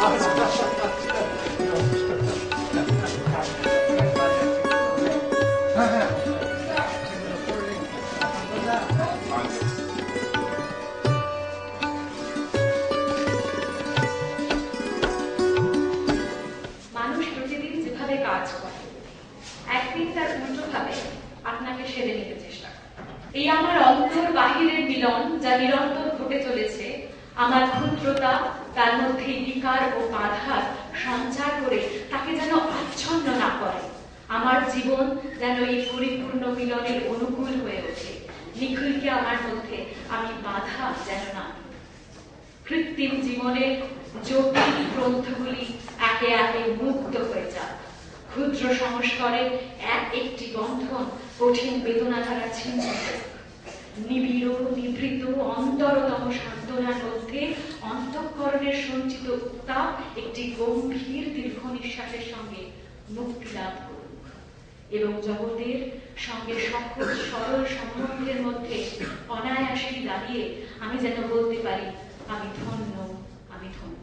মানুষ প্রতিদিন যেভাবে কাজ করে একদিন তার উল্টো ভাবে আপনাকে সেরে নিতে চেষ্টা করে। এই আমার অন্তর বাহিরের মিলন যা নিরন্তর ঘটে চলেছে, আমার ক্ষুদ্রতা তার মধ্যে বিকার ও বাধার সঞ্চার করে তাকে যেন আচ্ছন্ন না করে। আমার জীবন যেন এই পরিপূর্ণ মিলনের অনুকূল হয়ে ওঠে। নিখিলকে আমার মধ্যে আমি বাধা যেন না। কৃত্রিম জীবনের জটিল গ্রন্থগুলি একে একে মুক্ত হয়ে যায়। ক্ষুদ্র সংস্কারের একটি বন্ধন কঠিন বেদনা দ্বারা ছিন্ন হোক। নিবিড় নিভৃত অন্তরতম সান্ত্বনার মধ্যে অন্তঃকরণের সঞ্চিত উত্তাপ একটি গম্ভীর দীর্ঘ নিঃশ্বাসের সঙ্গে মুক্তি লাভ করুক এবং জগতের সঙ্গে সহজ সরল সম্বন্ধের মধ্যে অনায়াসেই দাঁড়িয়ে আমি যেন বলতে পারি, আমি ধন্য, আমি ধন্য।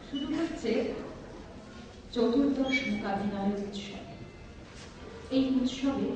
শুরু হচ্ছে চতুর্দশ মূকাভিনয় উৎসব। এই উৎসবে